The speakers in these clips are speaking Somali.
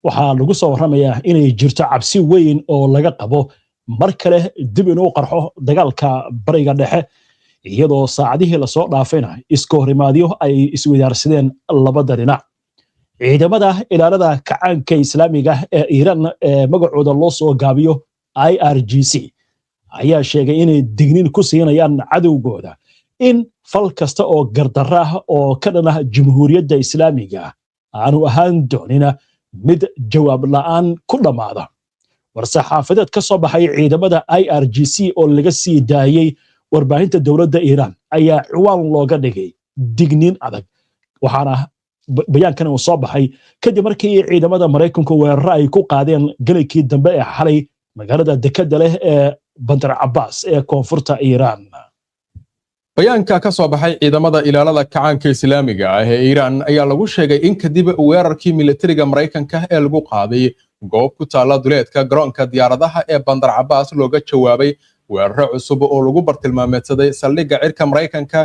waxaa lagu soo warramayaa inay jirto cabsi weyn oo laga qabo mar kale dib inuu qarxo dagaalka bariga dhexe iyadoo saacadihii lasoo dhaafayna iska horimaadyo ay iswadaarsadeen labada dhinac ciidamada ilaalada kacaanka islaamiga ee Iiraan ee magacooda loo soo gaabiyo IRGC ayaa sheegay inay digniin ku siinayaan cadowgooda in fal kasta oo gardarra ah oo ka dhana jamhuuriyadda islaamiga aanu ahaan doonina mid jawaab la'aan ku dhamaada war-saxaafadeed ka soo baxay ciidamada IRGC oo laga sii daayay warbaahinta dowladda Iiraan ayaa ciwaan looga dhigay digniin adag waxaana bayaankan uu soo baxay kadib markii ciidamada Mareykanku weerar ay ku qaadeen galkii dambe ee xalay magaalada dekada leh ee Bandar Abbas ee koonfurta Iiraan bayaanka ka soo baxay ciidamada ilaalada kacaanka islaamiga ah ee Iiraan ayaa lagu sheegay in kadib weerarkii militariga Mareykanka ee lagu qaaday goob ku taala duleedka garoonka diyaaradaha ee Bandar Abbas looga jawaabay weerar cusub oo lagu bartilmaameedsaday saldhigga cirka Mareykanka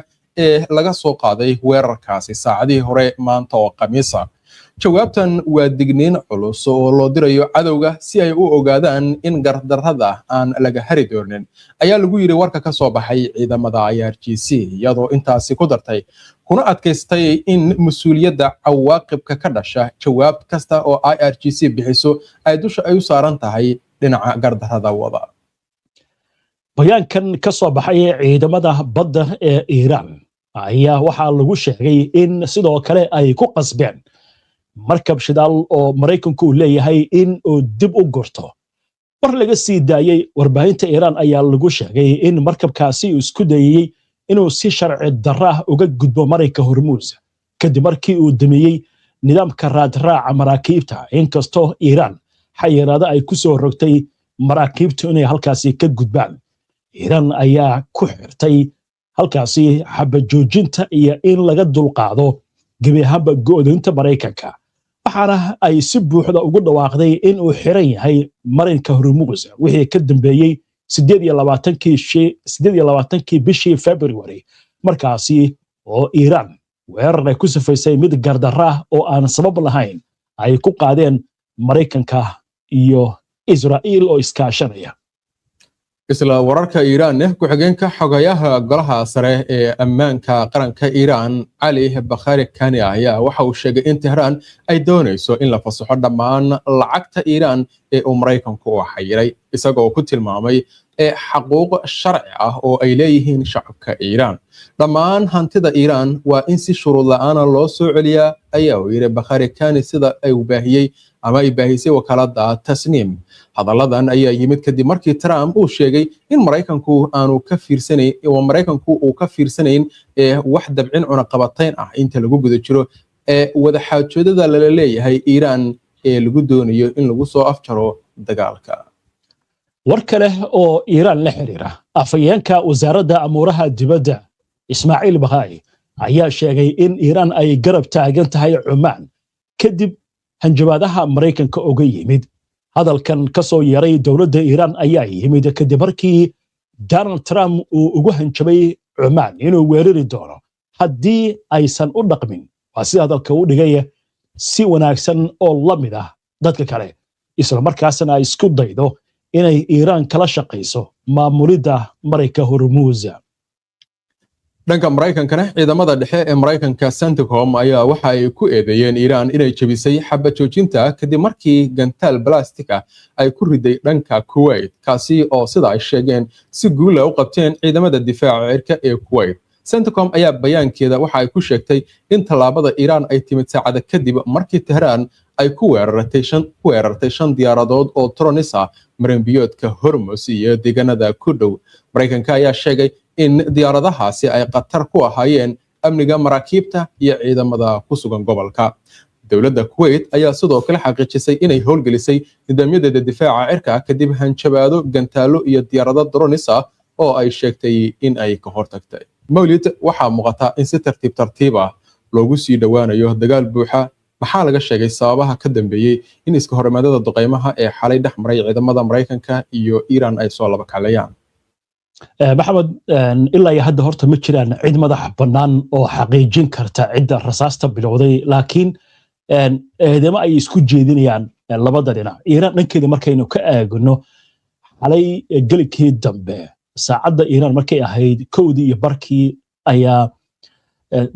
ee laga soo qaaday weerarkaasi saacadii hore maanta oo Khamiisa jawaabtan waa digniin culus oo loo dirayo cadowga si ay u ogaadaan in gardarrada aan laga hari doonin ayaa lagu yiri warka ka soo baxay ciidamada IRGC iyadoo intaasi ku dartay kuna adkaystay in mas'uuliyadda cawaaqibka ka dhasha jawaab kasta oo IRGC bixiso ay dusha ay u saaran tahay dhinaca gardarrada wada bayaankan ka soo baxay ciidamada badda ee Iiraan ayaa waxaa lagu sheegay in sidoo kale ay ku qasbeen markab shidaal oo Mareykanku leeyahay in uu dib u gurto war laga sii daayay warbaahinta Iiraan ayaa lagu sheegay in markabkaasi uu isku dayay inuu si sharci darro ah uga gudbo Mareyka Hormuz kadib markii uu damiyay nidaamka raadraaca maraakiibta inkastoo Iiraan xayiraado ay ku soo rogtay maraakiibtu inay halkaasi ka gudbaan Iiraan ayaa ku xirtay halkaasi xabad joojinta iyo in laga dulqaado gebi ahaanba go'doominta Mareykanka waxaana ay si buuxda ugu dhawaaqday in uu xiran yahay marinka Hormuz wixii ka dambeeyay 28kii bishii February markaasi oo Iiraan weerar ay ku safaysay mid gardarra ah oo aan sabab lahayn ay ku qaadeen Mareykanka iyo Israa'iil oo iskaashanaya isla wararka Iiraan ku xigeenka xogayaha golaha sare ee ammaanka qaranka Iiraan Ali Bakhari Kani ayaa waxa uu sheegay in Tehran ay doonayso in la fasaxo dhammaan lacagta Iiraan ee uu Mareykanku u xayiray isagoo ku tilmaamay xaquuq sharci ah oo ay leeyihiin shacabka Iiraan dhammaan hantida Iiraan waa in si shuruud la'aan loo soo celiyaa ayaa uu yiri Bakhari Kani sida ay u baahiyay ama ay baahisay wakaalada Tasniim hadalladan ayaa yimid kadib markii Trump uu sheegay in Mareykanku uu ka fiirsanayn wax dabcin cunaqabatayn ah inta lagu guda jiro wada xaajoodada la leeyahay Iiraan ee lagu doonayo in lagu soo afjaro dagaalka war kale oo Iiraan la xiriira afayeenka wasaaradda amuuraha dibadda Ismaaciil Baghai ayaa sheegay in Iiraan ay garab taagan tahay Cumaan kadib hanjabaadaha Mareykanka uga yimid hadalkan ka soo yeeray dowladda Iiraan ayaa yimid kadib markii Donald Trump uu ugu hanjabay Cumaan inuu weerari doono haddii aysan u dhaqmin waa sida hadalka u dhigay si wanaagsan oo la mid ah dadka kale isla markaasna ay isku daydo inay Iiraan kala shaqeyso maamulidda Mareyka Hormuz dhanka Mareykankana ciidamada dhexe ee Mareykanka CENTCOM ayaa waxa ay ku eedeeyeen Iiraan inay jabisay xabad joojinta kadib markii gantaal plastic ah ay ku riday dhanka Kuwait kaasi oo sida ay sheegeen si guul ah u qabteen ciidamada difaaca cirka ee Kuwait CENTCOM ayaa bayaankeeda waxa ay ku sheegtay in talaabada Iiraan ay timid saacada kadib markii Tehran ay ku weerartay shan diyaaradood oo Tronis ah marinbiyoodka Hormuz iyo deegaanada ku dhow Mareykanka ayaa sheegay in diyaaradahaasi ay qatar ku ahaayeen amniga maraakiibta iyo ciidamada ku sugan gobolka dowladda Kuwait ayaa sidoo kale xaqiijisay inay howlgelisay nidaamyadeeda difaaca cirka kadib hanjabaado gantaalo iyo diyaarado Tronis ah oo ay sheegtay in ay ka hortagtay mawlid waxaa muuqata in si tartiib ah loogu sii dhawaanayo dagaal buuxa maxaa laga sheegay sababaha ka dambeeyay in iska horimaadada duqeymaha ee xalay dhexmaray ciidamada Mareykanka iyo Iiraan ay soo laba kaclayaan maxamed ilaa hadda horta ma jiraan cid madax bannaan oo xaqiijin karta cidda rasaasta bilowday laakiin eedema ay isku jeedinayaan labada dhinac iiraan dhankeeda markaynu ka eegno xalay gelikii dambe saacadda iiraan markay ahayd 1:00 ayaa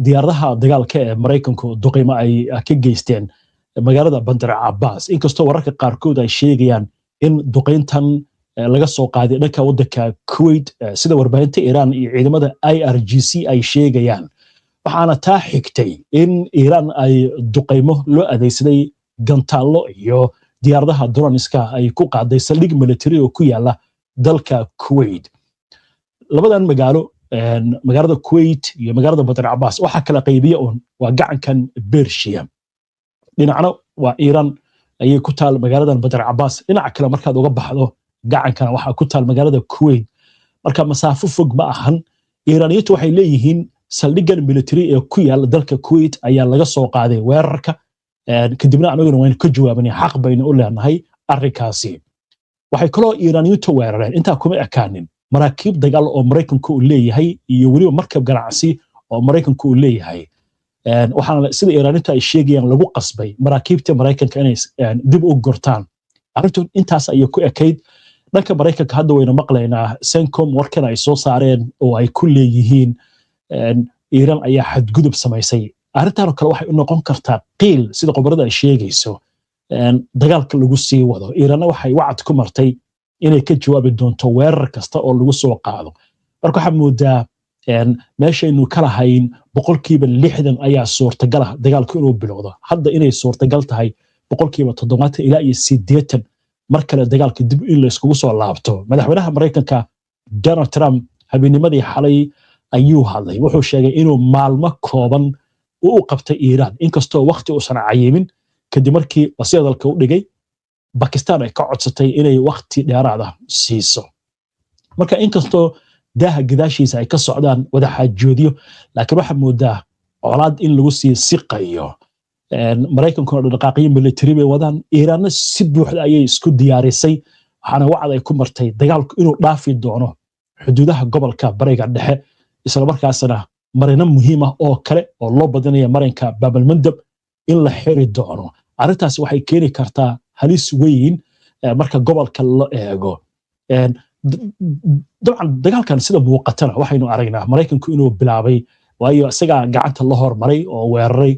diyaaradaha dagaalka ee Mareykanku duqeymo ay ka geysteen magaalada Bandar Abbas inkastoo wararka qaarkood ay sheegayaan in duqeyntan laga soo qaaday dhanka waddanka Kuwait sida warbaahinta Iiraan iyo ciidamada IRGC ay sheegayaan waxaana taa xigtay in Iiraan ay duqeymo loo adeegsaday gantaallo iyo diyaaradaha droniska ay ku qaaday saldhig military oo ku yaala dalka Kuwait labadan magaalada Kuwait iyo magaalada Bandar Abbas waxa kala qaybiya waa gacankan Persia dhinacna waa Iiraan ayay ku taal magaaladan Bandar Abbas dhinaca kale markaad uga baxdo gacankan waxa ku taal magaalada Kuwait marka masaafo fog ma ahan Iiraaniyadu waxay leeyihiin saldhigan military ee ku yaala dalka Kuwait ayaa laga soo qaaday weerarka kadibna anaguna waan ka jawaabnay xaq bayna u leenahay arrinkaasi waxay kaloo Iiraaniyadu weerareen inta kuma ekaanin maraakiib dagaal oo Mareykanku uu leeyahay iyo waliba markab ganacsi oo Mareykanku uu leeyahay waxaana sida Iiraaniyadu ay sheegayaan lagu qasbay maraakiibta Mareykanka inay dib u gortaan arrintu intaas ayay ku ekayd dhanka Mareykanka hadda wayna maqlaynaa Cencom warkan ay soo saareen oo ay ku leeyihiin Iiraan ayaa xadgudub samaysay arrintan kale waxay u noqon kartaa qiil sida qobarada ay sheegayso dagaalka lagu sii wado Iiraan waxay wacd ku martay inay ka jawaabi doonto weerar kasta oo lagu soo qaado marka waxa moodaa meeshaynu kala hayn 60% ayaa suurtagal ah dagaalku inuu bilowdo hadda inay suurtagal tahay 70% ilaa 80 mar kale dagaalka dib in la iskugu soo laabto madaxweynaha Mareykanka Donald Trump habeennimadii xalay ayuu hadlay wuxuu sheegay inuu maalmo kooban u qabtay Iiraan inkastoo waqti uusan cayimin kadib markii wasiirada u dhigay Pakistan ay ka codsatay inay waqti dheeraad ah siiso marka inkastoo daaha gadaashiisa ay ka socdaan wada xaajoodiyo laakiin waxa moodaa colaad in lagu sii siqayo Mareykanku dhaqaaqyo military bay wadaan Iiraanna si buuxda ayay isku diyaarisay waxaana wacd ay ku martay dagaalku inuu dhaafi doono xuduudaha gobolka Bariga Dhexe isla markaasna marina muhiim ah oo kale oo loo badanayo marinka Bab al-Mandab in la xiri doono arrintaas waxay keeni kartaa halis weyn marka gobolka la eego dabcan dagaalkan sida muuqatana waxaynu aragnaa Mareykanku inuu bilaabay waayo isaga gacanta la hormaray oo weeraray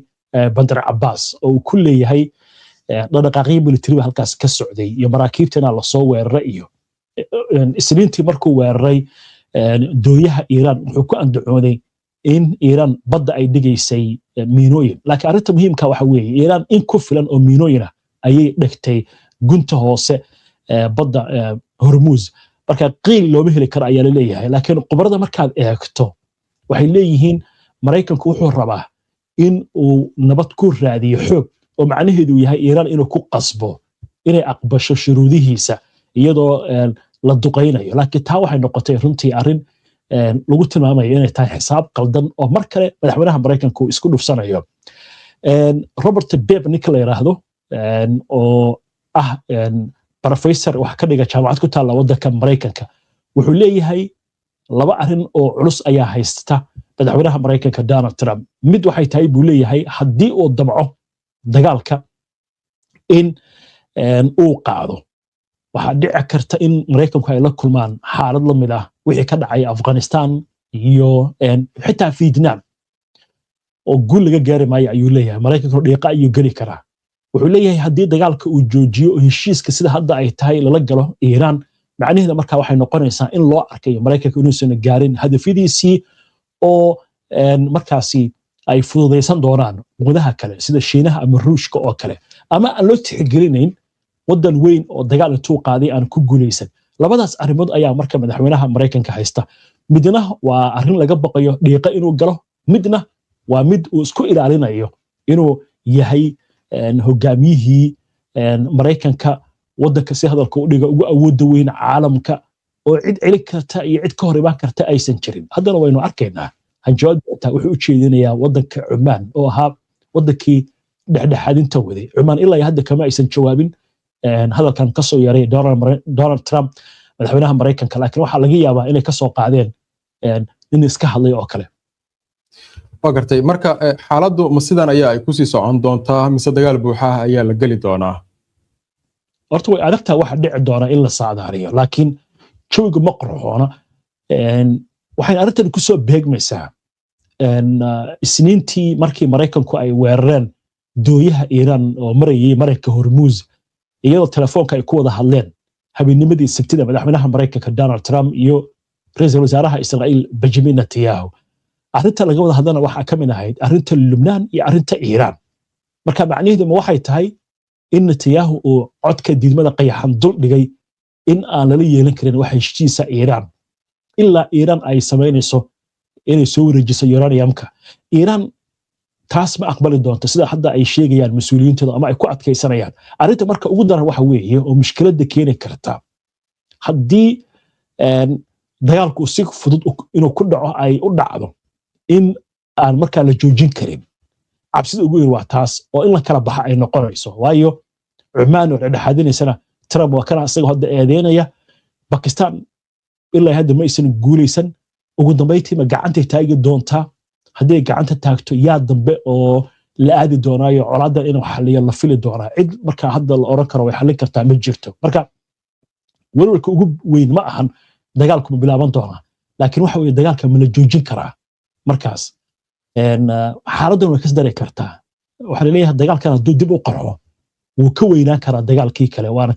Bandar Abbas oo ku leeyahay dhaqaaqyo military halkaas ka socday iyo maraakiibtana la soo weeraray iyo isniintii markuu weeraray dooyaha Iiraan wuxuu ku andacooday in Iiraan badda ay dhigaysay miinooyin laakiin arrinta muhiimka waxa weeye Iiraan in ku filan oo miinooyin ah ayay dhigtay gunta hoose badda Hormuz marka qiil looma heli karo ayaa la leeyahay laakiin qobarada markaad eegto waxay leeyihiin Mareykanku wuxuu rabaa in uu nabad ku raadiyo xoog oo macnaheedu yahay Iiraan inuu ku qasbo inay aqbasho shuruudihiisa iyadoo la duqeynayo laakiin taa waxay noqotay runtii arrin lagu tilmaamayo inay tahay xisaab qaldan oo mar kale madaxweynaha Mareykanku isku dhufsanayo Robert Beb ninka la yiraahdo oo ah professor wax ka dhiga jaamacad ku taala waddanka Mareykanka wuxuu leeyahay laba arrin oo culus ayaa haysta madaxweynaha Mareykanka Donald Trump mid waxay tahay buu leeyahay haddii uu damco dagaalka in uu qaado waxa dhici karta in Mareykanku ay la kulmaan xaalad la mid ah wixii ka dhacay Afghanistan iyo xitaa Vietnam oo guul laga gaari maayo ayuu leeyahay Mareykanku dhiiqa ayuu gali karaa wuxuu leeyahay haddii dagaalka uu joojiyo heshiiska sida hadda ay tahay lala galo Iiraan macnaheedu markaa waxay noqonaysaa in loo arkayo Mareykanku inuusan gaarin hadafyadiisii oo markaasi ay fududeysan doonaan wadaha kale sida Shiinaha ama Ruushka oo kale ama aan loo tixgelinayn wadan weyn oo dagaal intuu qaaday aan ku guuleysan labadaas arrimood ayaa marka madaxweynaha Mareykanka haysta midna waa arrin laga baqayo dhiiqa inuu galo midna waa mid uu isku ilaalinayo inuu yahay hogaamiyihii Mareykanka wadanka si hadalka u dhiga ugu awoodda weyn caalamka oo cid celi karta iyo cid ka hor imaan karta aysan jirin haddana waynu arkaynaa hanjabaadta wuxuu u jeedinayaa wadanka Cumaan oo ahaa wadankii dhexdhexaadinta waday Cumaan ilaa hadda kama aysan jawaabin hadalkan ka soo yaray Donald Trump madaxweynaha Mareykanka laakiin waxa laga yaabaa inay ka soo qaadeen in iska hadlay oo kale waa gartay marka xaaladdu ma sidan ayaa ay ku sii socon doontaa mise dagaal buuxa ayaa la gali doonaa horta way adagtaa waxa dhici doona in la saadaariyo laakiin jawiga ma qorxoona waxayna arrintan ku soo beegmaysaa isniintii markii maraykanku ay weerareen dooyaha iiraan oo marayay maraykanka hormuuz iyadoo telefoonka ay ku wada hadleen habeennimadii sabtida madaxweynaha maraykanka Donald Trump iyo ra'iisul wasaaraha Israa'iil Benjamin Netanyahu arrinta laga wada hadlana waxa ka mid ahayd arrinta Lubnaan iyo arrinta Iiraan marka macnaheedu ma waxay tahay in Netanyahu uu codka diidmada qayaxan dul dhigay in aan lala yeelan karin waxa heshiisa Iiraan ilaa Iiraan ay sameynayso inay soo wareejiso uraniumka Iiraan taas ma aqbali doonto sida hadda ay sheegayaan mas'uuliyiintooda ama ay ku adkaysanayaan arrinta marka ugu daran waxa weeye oo mushkiladda keeni karta haddii dagaalku si fudud inuu ku dhaco ay u dhacdo in aan markaa la joojin karin cabsida ugu yar waa taas oo in la kala baxa ay noqonayso waayo Cumaan oo dhexaadinaysana Trump waa kana asaga hadda eedeynaya Pakistan ilaa hadda ma aysan guuleysan ugu dambeyntii ma gacanta taagi doontaa haddii gacanta taagto yaa dambe oo la aadi doonaayo colaadda inuu xaliyo la fili doonaa cid marka hadda la oran karo way xalin kartaa ma jirto marka walwalka ugu weyn ma ahan dagaalku ma bilaaban doonaa laakiin waxa weeye dagaalka ma la joojin karaa markaas xaaladdan way ka dari kartaa waxa la leeyahay dagaalkan hadduu dib u qarxo wuu ka weynaan karaa dagaalkii kale waana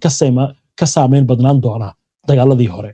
ka saameyn badnaan doonaa dagaaladii hore